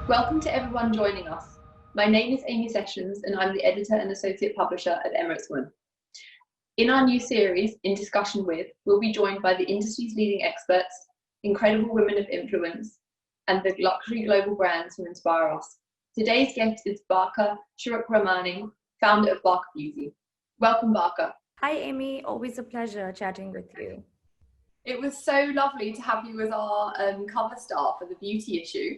Welcome to everyone joining us. My name is Amy Sessions and I'm the editor and associate publisher at Emirates Women. In our new series, In Discussion With, we'll be joined by the industry's leading experts, incredible women of influence, and the luxury global brands who inspire us. Today's guest is Barkha Shewakramani, founder of Barkha Beauty. Welcome, Barkha. Hi, Amy. Always a pleasure chatting with you. It was so lovely to have you as our cover star for the beauty issue.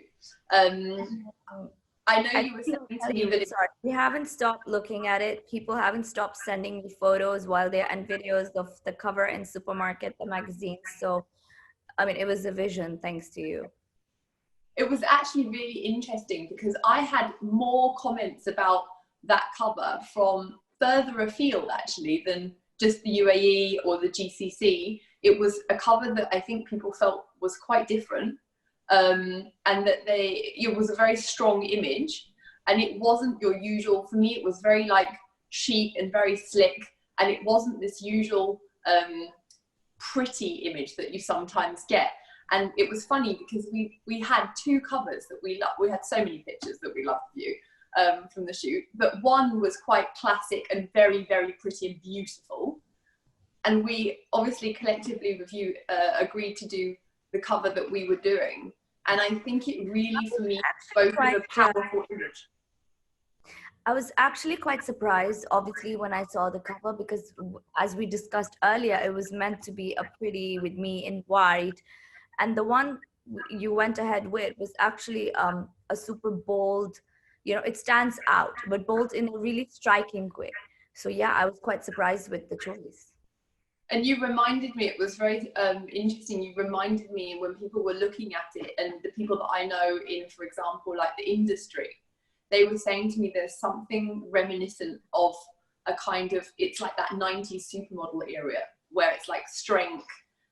I know you were saying to me that we haven't stopped looking at it. People haven't stopped sending me photos and videos of the cover in supermarket, the magazines. So, I mean, it was a vision, thanks to you. It was actually really interesting because I had more comments about that cover from further afield actually than just the UAE or the GCC. It was a cover that I think people felt was quite different, and that it was a very strong image, and it wasn't your usual. For me, it was very like chic and very slick, and it wasn't this usual pretty image that you sometimes get. And it was funny because we had two covers that we loved. We had so many pictures that we loved of you from the shoot, but one was quite classic and very, very pretty and beautiful. And we obviously collectively with you agreed to do the cover that we were doing. And I think it really, for me, spoke as a powerful image. I was actually quite surprised, obviously, when I saw the cover, because as we discussed earlier, it was meant to be a pretty with me in white. And the one you went ahead with was actually a super bold, it stands out, but bold in a really striking way. So yeah, I was quite surprised with the choice. And you reminded me, it was very interesting, you reminded me when people were looking at it and the people that I know in, for example, like the industry, they were saying to me there's something reminiscent of a kind of, it's like that 90s supermodel era where it's like strength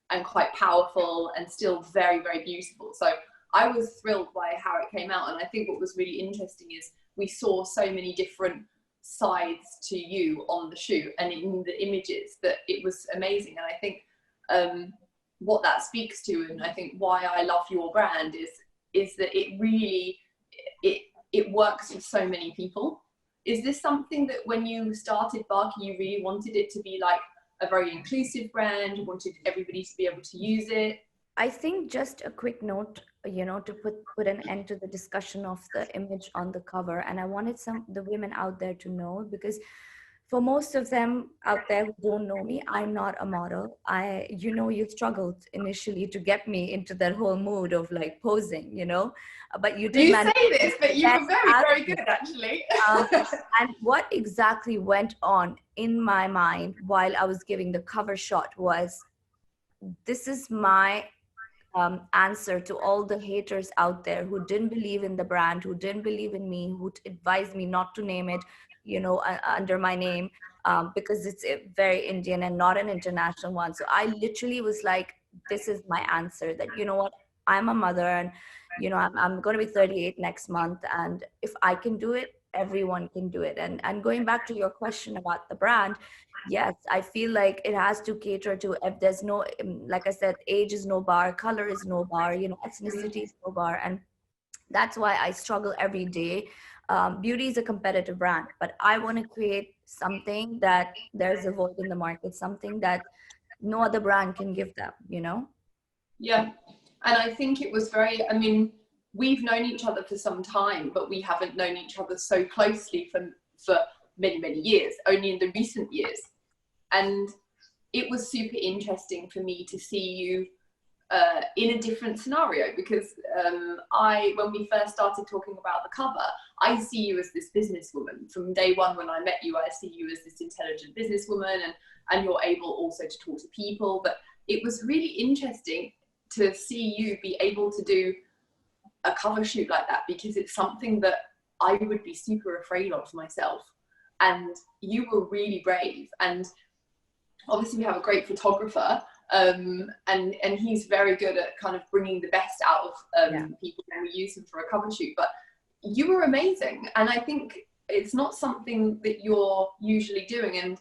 and quite powerful and still very, very beautiful. So I was thrilled by how it came out. And I think what was really interesting is we saw so many different sides to you on the shoot and in the images that it was amazing. And I think what that speaks to, and I think why I love your brand is that it really, it works for so many people. Is this something that when you started Barkha, you really wanted it to be like a very inclusive brand, you wanted everybody to be able to use it? I think just a quick note, to put an end to the discussion of the image on the cover. And I wanted the women out there to know, because for most of them out there who don't know me, I'm not a model. You struggled initially to get me into that whole mood of like posing, but you did. You say this, but you were very, very good actually. And what exactly went on in my mind while I was giving the cover shot was, this is my answer to all the haters out there who didn't believe in the brand, who didn't believe in me, who advised me not to name it, under my name, because it's very Indian and not an international one. So I literally was like, this is my answer, that, what, I'm a mother and, I'm going to be 38 next month. And if I can do it, everyone can do it. And going back to your question about the brand, yes, I feel like it has to cater to, if there's no, like I said, age is no bar, color is no bar, ethnicity is no bar. And that's why I struggle every day. Beauty is a competitive brand, but I want to create something that there's a void in the market, something that no other brand can give them, Yeah. And I think it was very, we've known each other for some time, but we haven't known each other so closely for many, many years, only in the recent years. And it was super interesting for me to see you in a different scenario, because when we first started talking about the cover, I see you as this businesswoman. From day one when I met you, I see you as this intelligent businesswoman, and you're able also to talk to people. But it was really interesting to see you be able to do a cover shoot like that, because it's something that I would be super afraid of myself. And you were really brave. And obviously we have a great photographer, and he's very good at kind of bringing the best out of people when we use him for a cover shoot. But you were amazing. And I think it's not something that you're usually doing.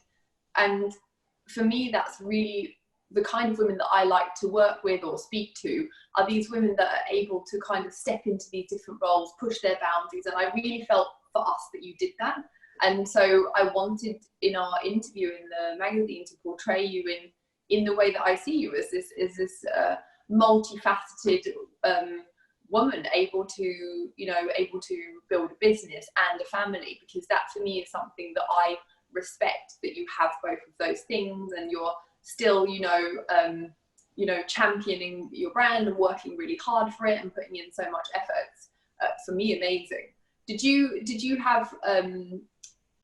And for me, that's really the kind of women that I like to work with or speak to are these women that are able to kind of step into these different roles, push their boundaries. And I really felt for us that you did that. And so I wanted in our interview in the magazine to portray you in the way that I see you, as this multifaceted woman, able to build a business and a family, because that for me is something that I respect, that you have both of those things, and you're still championing your brand and working really hard for it and putting in so much effort. For me, amazing. Did you have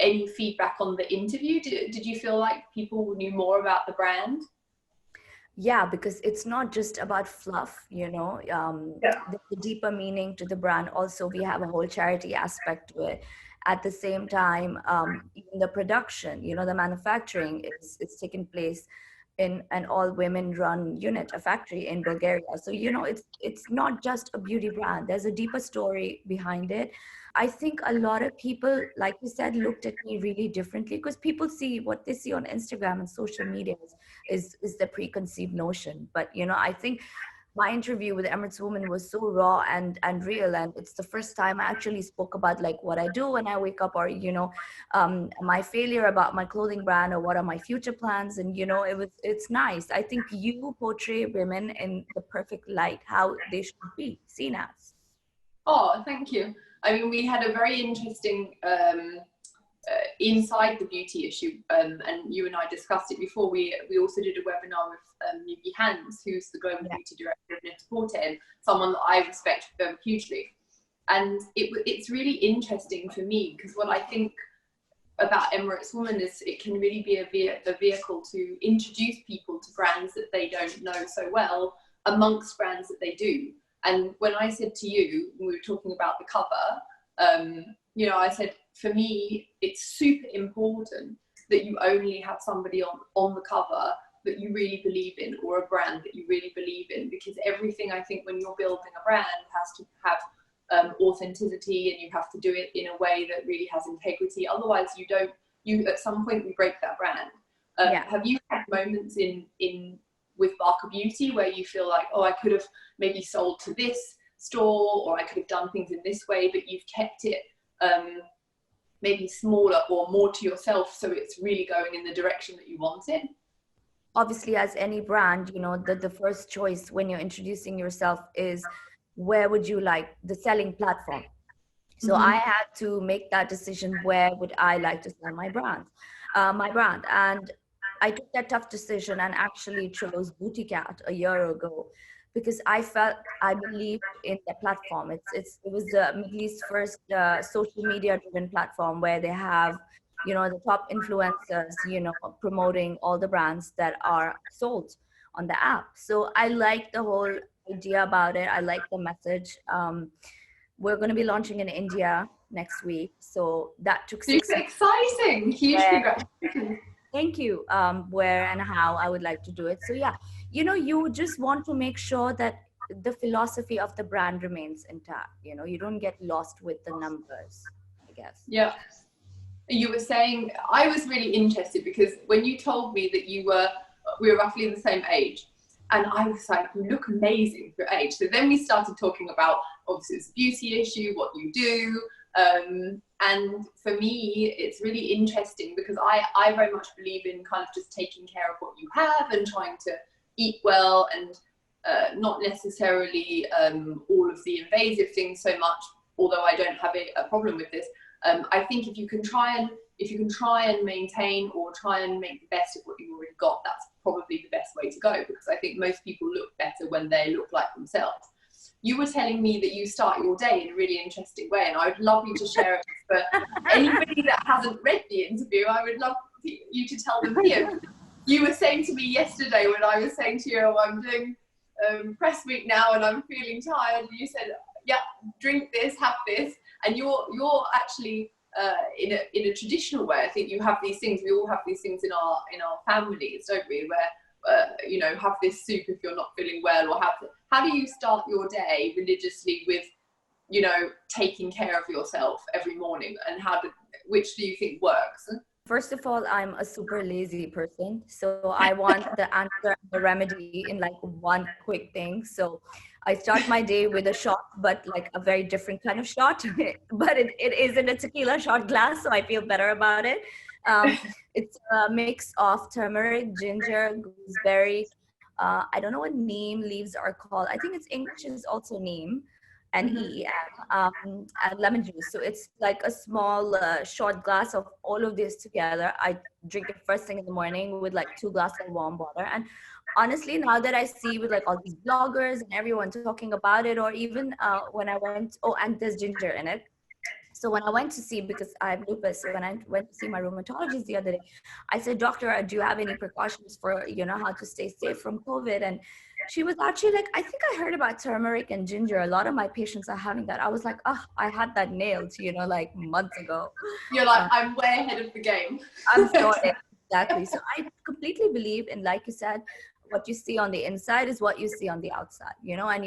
any feedback on the interview? Did you feel like people knew more about the brand? Yeah, because it's not just about fluff, Yeah. There's a deeper meaning to the brand. Also, we have a whole charity aspect to it. At the same time, even the production, the manufacturing is taking place in an all women run unit, a factory in Bulgaria. So, it's not just a beauty brand. There's a deeper story behind it. I think a lot of people, like you said, looked at me really differently, because people see what they see on Instagram and social media is the preconceived notion. But, I think my interview with Emirates Woman was so raw and real. And it's the first time I actually spoke about like what I do when I wake up, or, my failure about my clothing brand, or what are my future plans. And, it's nice. I think you portray women in the perfect light, how they should be seen as. Oh, thank you. I mean, we had a very interesting inside the beauty issue, and you and I discussed it before. We also did a webinar with Yuki Hans, who's the global beauty director of Net-a-Porter, and someone that I respect hugely. And it's really interesting for me, because what I think about Emirates Woman is it can really be a vehicle to introduce people to brands that they don't know so well, amongst brands that they do. And when I said to you, when we were talking about the cover, I said, for me, it's super important that you only have somebody on the cover that you really believe in, or a brand that you really believe in, because everything, I think, when you're building a brand has to have authenticity, and you have to do it in a way that really has integrity. Otherwise, you at some point, we break that brand. Have you had moments with Barkha Beauty where you feel like, oh, I could have maybe sold to this store, or I could have done things in this way, but you've kept it maybe smaller or more to yourself, so it's really going in the direction that you want it? Obviously, as any brand, the first choice when you're introducing yourself is, where would you like the selling platform? So I had to make that decision, where would I like to sell my brand? And I took that tough decision and actually chose Boutique Cat a year ago, because I believed in the platform. It was the Middle East's first social media driven platform, where they have, the top influencers, promoting all the brands that are sold on the app. So I like the whole idea about it. I like the message. We're going to be launching in India next week. So that took 6 months. Exciting. Huge congratulations. Thank you. Where and how I would like to do it. So yeah, you just want to make sure that the philosophy of the brand remains intact. You don't get lost with the numbers, I guess. Yeah. You were saying, I was really interested, because when you told me that we were roughly the same age, and I was like, you look amazing for your age. So then we started talking about, obviously, it's a beauty issue, what you do. And for me, it's really interesting, because I very much believe in kind of just taking care of what you have and trying to eat well, and not necessarily all of the invasive things so much, although I don't have a problem with this. I think if you can try and maintain, or try and make the best of what you've already got, that's probably the best way to go, because I think most people look better when they look like themselves. You were telling me that you start your day in a really interesting way, and I would love you to share it for anybody that hasn't read the interview. I would love you to tell them here. You were saying to me yesterday, when I was saying to you, oh, I'm doing press week now and I'm feeling tired, you said, yeah, drink this, have this. And you're actually in a traditional way. I think you have these things. We all have these things in our families, don't we? Where have this soup if you're not feeling well, or how do you start your day religiously with taking care of yourself every morning, and which do you think works? first of all, I'm a super lazy person. So I want the answer and the remedy in like one quick thing. So I start my day with a shot, but like a very different kind of shot. But it isn't a tequila shot glass, so I feel better about it. Um, it's a mix of turmeric, ginger, gooseberry. I don't know what neem leaves are called. I think it's English is also neem and Mhm. EEM, and lemon juice. So it's like a small short glass of all of this together. I drink it first thing in the morning with like 2 glasses of warm water. And honestly, now that I see with like all these bloggers and everyone talking about it, or even when I went, oh, and there's ginger in it. So when I went to see, because I have lupus, so when I went to see my rheumatologist the other day, I said, doctor, do you have any precautions for, how to stay safe from COVID? And she was actually like, I think I heard about turmeric and ginger. A lot of my patients are having that. I was like, oh, I had that nailed, like months ago. You're like, Uh, I'm way ahead of the game. I'm sorry. Exactly. So I completely believe in, like you said, what you see on the inside is what you see on the outside, and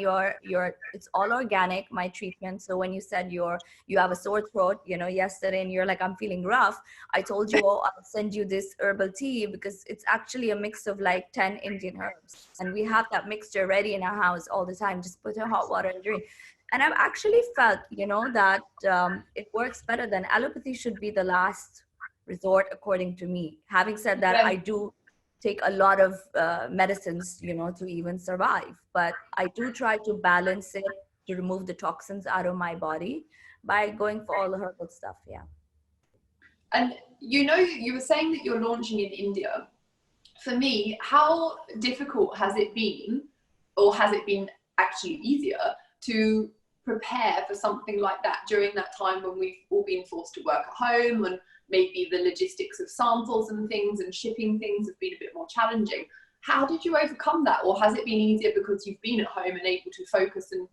it's all organic, my treatment. So when you said you have a sore throat, yesterday, and you're like, I'm feeling rough, I told you, oh, I'll send you this herbal tea because it's actually a mix of like 10 Indian herbs. And we have that mixture ready in our house all the time. Just put in hot water and drink. And I've actually felt, that it works better than allopathy should be the last resort according to me. Having said that, Yeah. I do take a lot of medicines to even survive, but I do try to balance it to remove the toxins out of my body by going for all the herbal stuff. Yeah. And you were saying that you're launching in India. For me, how difficult has it been, or has it been actually easier to prepare for something like that during that time when we've all been forced to work at home, and maybe the logistics of samples and things and shipping things have been a bit more challenging? How did you overcome that? Or has it been easier because you've been at home and able to focus? And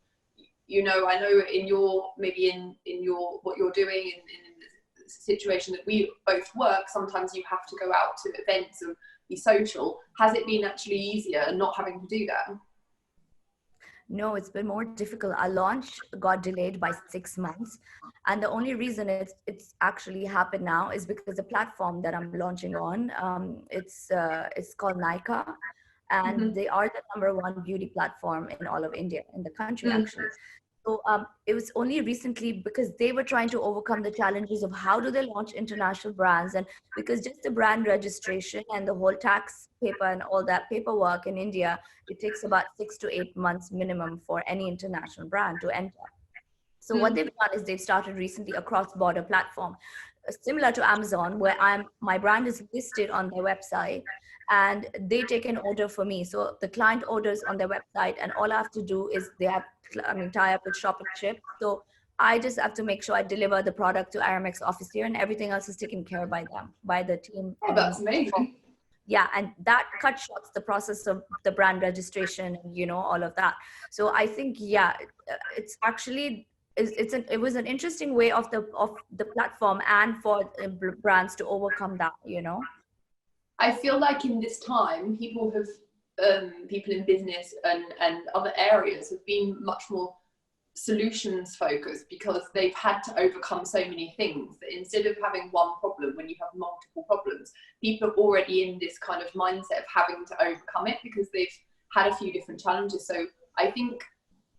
I know in your, maybe in your, what you're doing in the situation that we both work, sometimes you have to go out to events and be social. Has it been actually easier not having to do that? No, it's been more difficult. Our launch got delayed by 6 months. And the only reason it's actually happened now is because the platform that I'm launching on, it's called Nika. And Mm-hmm. they are the #1 beauty platform in all of India, in the country, Mm. actually. So it was only recently because they were trying to overcome the challenges of how do they launch international brands. And because just the brand registration and the whole tax paper and all that paperwork in India, it takes about 6 to 8 months minimum for any international brand to enter. So what Mm. they've done is they've started recently a cross-border platform, similar to Amazon, where my brand is listed on their website, and they take an order for me. So the client orders on their website, and all I have to do is tie up with Shop and Ship. So I just have to make sure I deliver the product to Aramex office here, and everything else is taken care of by them, by the team Oh, that's amazing. yeah, and that cut shorts the process of the brand registration and all of that. So I think, yeah, it's actually it was an interesting way of the platform and for brands to overcome that. I feel like in this time, people in business and other areas have been much more solutions focused, because they've had to overcome so many things that instead of having one problem, when you have multiple problems, people are already in this kind of mindset of having to overcome it because they've had a few different challenges. So I think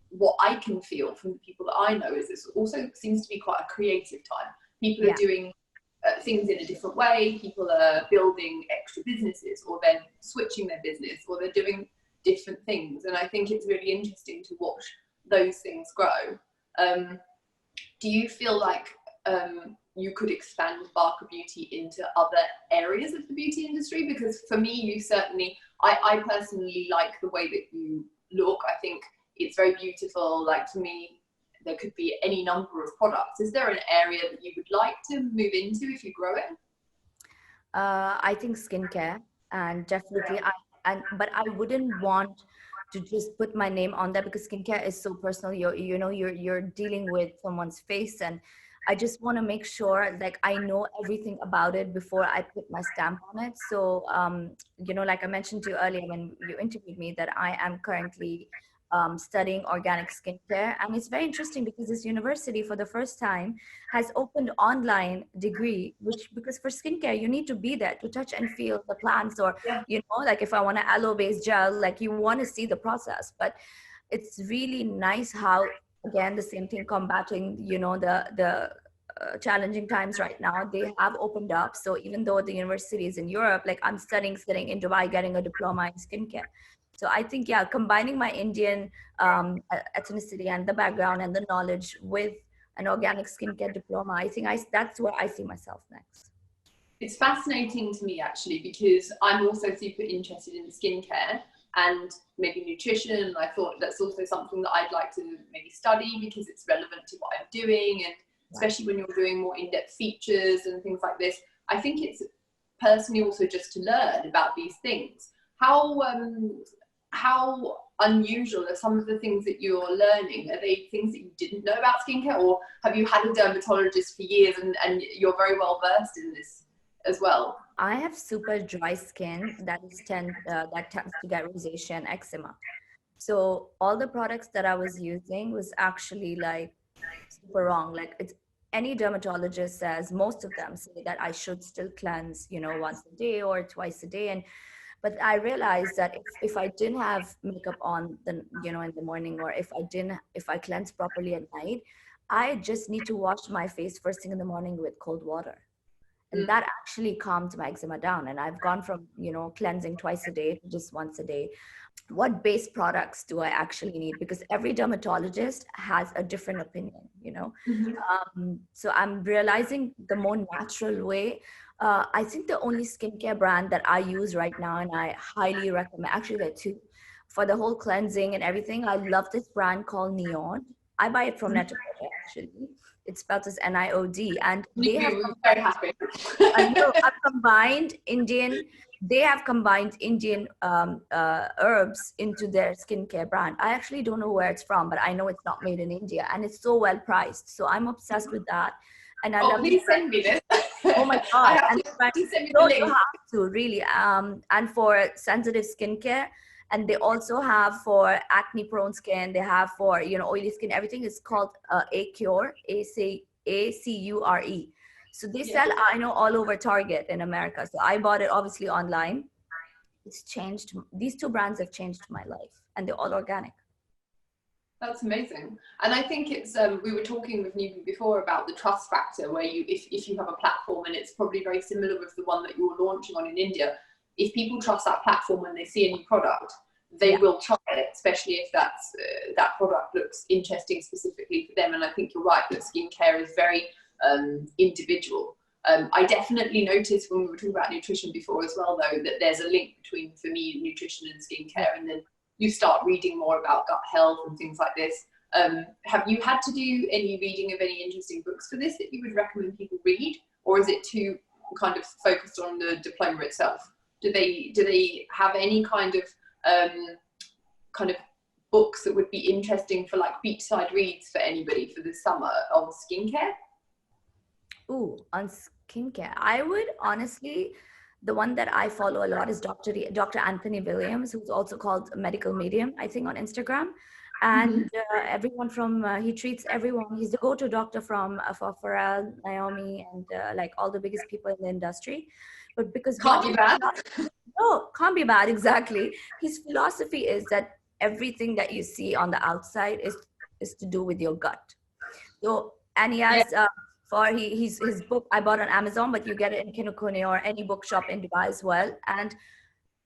what I can feel from the people that I know is this also seems to be quite a creative time. People are Yeah. doing things in a different way. People are building extra businesses, or they're switching their business, or they're doing different things. And I think it's really interesting to watch those things grow. Do you feel like you could expand Barkha Beauty into other areas of the beauty industry? Because for me, you certainly, I personally like the way that you look. I think it's very beautiful. Like, to me, there could be any number of products. Is there an area that you would like to move into if you grow it? I think skincare, and definitely but I wouldn't want to just put my name on that because skincare is so personal. You're dealing with someone's face, and I just want to make sure like I know everything about it before I put my stamp on it. So like I mentioned to you earlier when you interviewed me, that I am currently studying organic skincare. And it's very interesting because this university for the first time has opened online degree, which, because for skincare, you need to be there to touch and feel the plants, or, Yeah. you know, like if I want an aloe based gel, like you want to see the process. But it's really nice how, again, the same thing, combating, you know, the challenging times right now, they have opened up. So even though the university is in Europe, like I'm studying sitting in Dubai, getting a diploma in skincare. So I think, yeah, combining my Indian ethnicity and the background and the knowledge with an organic skincare diploma, I think that's where I see myself next. It's fascinating to me actually, because I'm also super interested in skincare and maybe nutrition. And I thought that's also something that I'd like to maybe study because it's relevant to what I'm doing. And especially when you're doing more in-depth features and things like this, I think it's personally also just to learn about these things. How unusual are some of the things that you're learning? Are they things that you didn't know about skincare, or have you had a dermatologist for years and you're very well versed in this as well? I have super dry skin that tends to get rosacea and eczema. So all the products that I was using was actually like super wrong. Like it's, any dermatologist says, most of them say that I should still cleanse, you know, once a day or twice a day. And but I realized that if I didn't have makeup on the, you know, in the morning, or if I cleanse properly at night, I just need to wash my face first thing in the morning with cold water. And that actually calmed my eczema down. And I've gone from, you know, cleansing twice a day to just once a day. What base products do I actually need? Because every dermatologist has a different opinion, you know. So I'm realizing the more natural way. I think the only skincare brand that I use right now, and I highly recommend, actually there are two, for the whole cleansing and everything. I love this brand called Neon. I buy it from Net-a-Porter actually. It's spelled as NIOD, and they have very happy. I know, they have combined Indian herbs into their skincare brand. I actually don't know where it's from, but I know it's not made in India, and it's so well priced. So I'm obsessed with that. And I love please send me this. Oh my God. Please send me the link. You have to really. And for sensitive skincare, and they also have for acne prone skin, they have for, you know, oily skin, everything is called Acure, ACURE. So they sell, I know, all over Target in America. So I bought it obviously online. It's changed. These two brands have changed my life, and they're all organic. That's amazing. And I think it's, we were talking with Nivi before about the trust factor, where if you have a platform, and it's probably very similar with the one that you're launching on in India, if people trust that platform when they see a new product, they will try it, especially if that product looks interesting specifically for them. And I think you're right that skincare is very individual. I definitely noticed when we were talking about nutrition before as well, though, that there's a link between, for me, nutrition and skincare. And then you start reading more about gut health and things like this. Have you had to do any reading of any interesting books for this that you would recommend people read, or is it too kind of focused on the diploma itself? Do they have any kind of books that would be interesting for like beachside reads for anybody for this summer on skincare? Ooh, on skincare, I would honestly, the one that I follow a lot is Dr. Anthony Williams, who's also called Medical Medium, I think, on Instagram. And everyone from, he treats everyone. He's the go-to doctor for Pharrell, Naomi, and like all the biggest people in the industry. But because can't be bad. No, can't be bad, exactly. His philosophy is that everything that you see on the outside is to do with your gut. So, and he has his book I bought on Amazon, but you get it in Kinokuniya or any bookshop in Dubai as well. And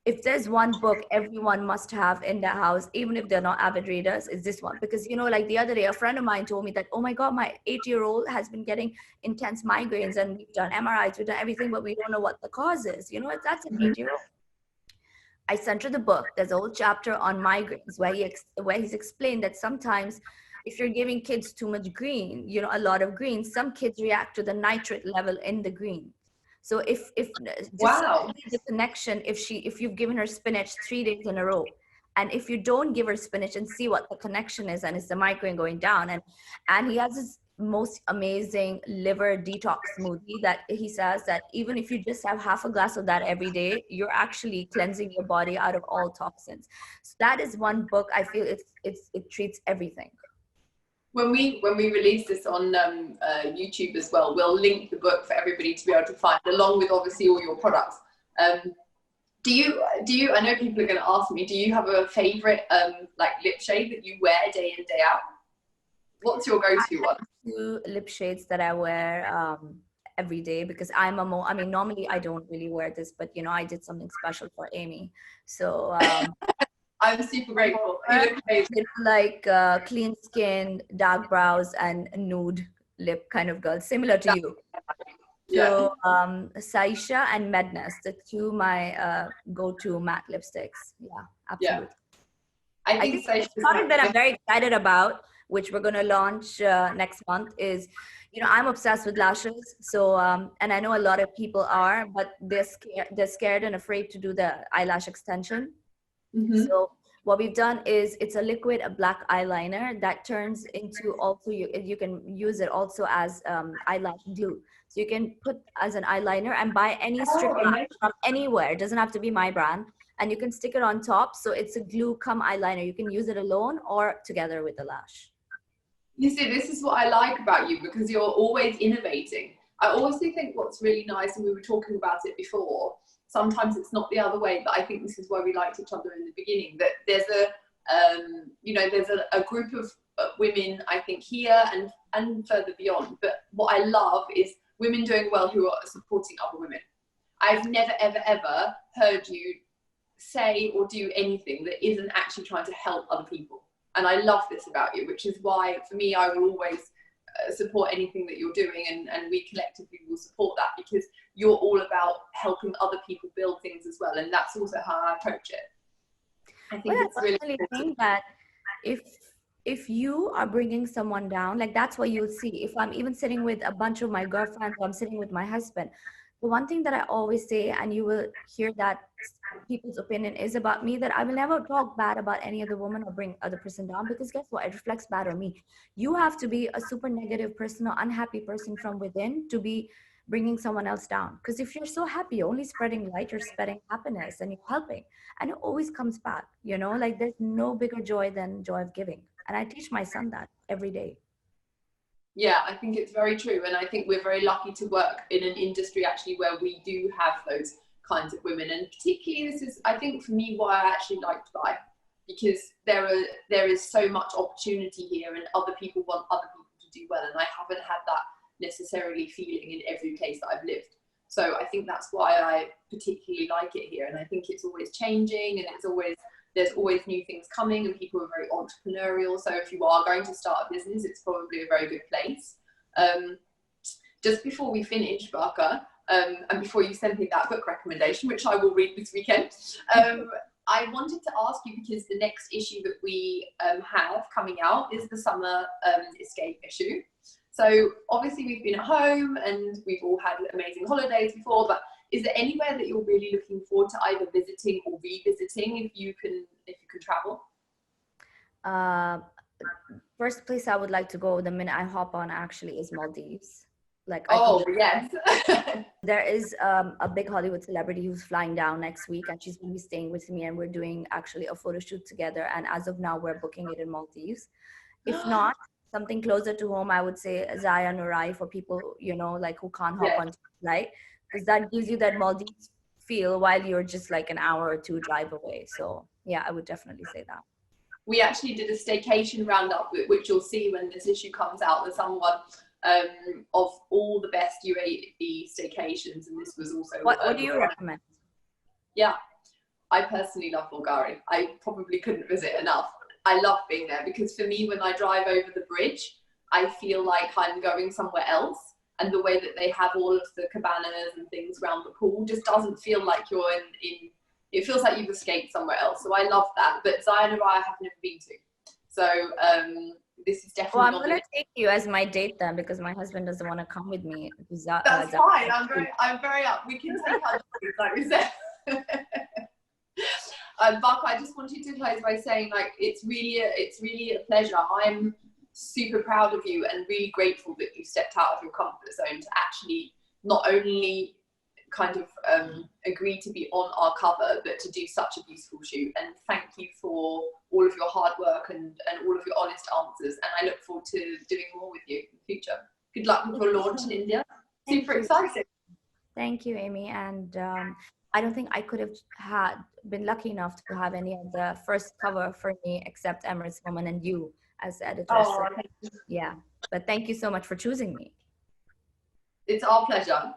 if there's one book everyone must have in their house, even if they're not avid readers, is this one. Because, you know, like the other day, a friend of mine told me that, oh my God, my 8-year-old has been getting intense migraines, and we've done MRIs, we've done everything, but we don't know what the cause is. You know, that's an 8-year-old. I sent her the book. There's a whole chapter on migraines where he's explained that sometimes if you're giving kids too much green, you know, a lot of green, some kids react to the nitrate level in the green. So if the connection, if you've given her spinach 3 days in a row, and if you don't give her spinach and see what the connection is, and it's the migraine going down, and he has this most amazing liver detox smoothie that he says that even if you just have half a glass of that every day, you're actually cleansing your body out of all toxins. So that is one book I feel it treats everything. When we release this on YouTube as well, we'll link the book for everybody to be able to find, along with obviously all your products. Do you? I know people are going to ask me. Do you have a favorite like lip shade that you wear day in, day out? What's your go-to one? 2 lip shades that I wear every day, because I mean, normally I don't really wear this, but you know, I did something special for Amy, so I'm super grateful. You look amazing. It's like clean skin, dark brows, and nude lip kind of girl, similar to you. So Saisha and Madness, the 2 my go-to matte lipsticks. Yeah, absolutely. Yeah. I think the product that I'm very excited about, which we're going to launch next month, is, you know, I'm obsessed with lashes. So, and I know a lot of people are, but they're scared and afraid to do the eyelash extension. Mm-hmm. So what we've done is, it's a liquid, a black eyeliner that turns into, also you can use it also as eyelash glue. So you can put as an eyeliner and buy any strip from anywhere. It doesn't have to be my brand. And you can stick it on top. So it's a glue come eyeliner. You can use it alone or together with the lash. You see, this is what I like about you, because you're always innovating. I also think what's really nice, and we were talking about it before, sometimes it's not the other way, but I think this is why we liked each other in the beginning, that there's there's a group of women, I think, here and further beyond. But what I love is women doing well who are supporting other women. I've never, ever, ever heard you say or do anything that isn't actually trying to help other people. And I love this about you, which is why, for me, I will always support anything that you're doing, and we collectively will support that, because you're all about helping other people build things as well. And that's also how I approach it. I think it's really think that if you are bringing someone down, like, that's what you'll see. If I'm even sitting with a bunch of my girlfriends, or I'm sitting with my husband, the one thing that I always say, and you will hear that people's opinion is about me, that I will never talk bad about any other woman or bring other person down, because guess what? It reflects bad on me. You have to be a super negative person or unhappy person from within to be bringing someone else down. Because if you're so happy, you're only spreading light, you're spreading happiness, and you're helping, and it always comes back, you know, like, there's no bigger joy than joy of giving. And I teach my son that every day. Yeah, I think it's very true. And I think we're very lucky to work in an industry actually where we do have those kinds of women. And particularly, this is, I think, for me, why I actually like Dubai, because there is so much opportunity here, and other people want other people to do well. And I haven't had that necessarily feeling in every place that I've lived. So I think that's why I particularly like it here. And I think it's always changing, and there's always new things coming, and people are very entrepreneurial. So if you are going to start a business, it's probably a very good place. Just before we finish, Barkha, and before you send me that book recommendation, which I will read this weekend, I wanted to ask you, because the next issue that we have coming out is the summer escape issue. So obviously we've been at home and we've all had amazing holidays before, but is there anywhere that you're really looking forward to either visiting or revisiting if you can travel? First place I would like to go the minute I hop on actually is Maldives. Like, yes. There is a big Hollywood celebrity who's flying down next week, and she's going to be staying with me, and we're doing actually a photo shoot together. And as of now, we're booking it in Maldives. If not, something closer to home, I would say Zaya Nurai, for people, you know, like, who can't hop on flight, because that gives you that Maldives feel while you're just like an hour or 2 drive away. So yeah, I would definitely say that. We actually did a staycation roundup, which you'll see when this issue comes out. There's someone of all the best UAE staycations, and this was also. What do you recommend? Yeah, I personally love Bulgaria. I probably couldn't visit enough. I love being there, because for me, when I drive over the bridge, I feel like I'm going somewhere else. And the way that they have all of the cabanas and things around the pool just doesn't feel like you're in it feels like you've escaped somewhere else. So I love that. But Zaya Nurai I have never been to. So this is definitely. Well, I'm going to take you as my date then, because my husband doesn't want to come with me. That's fine. I'm very up. We can take our choice, like we said. Barkha, I just wanted to close by saying, like, it's really a pleasure. I'm super proud of you and really grateful that you stepped out of your comfort zone to actually not only kind of agree to be on our cover, but to do such a beautiful shoot. And thank you for all of your hard work and all of your honest answers. And I look forward to doing more with you in the future. Good luck with your launch in India. Super exciting. Thank you, Amy. And I don't think I could have been lucky enough to have any of the first cover for me except Emirates Woman and you as the editor. Oh, so, yeah, but thank you so much for choosing me. It's our pleasure.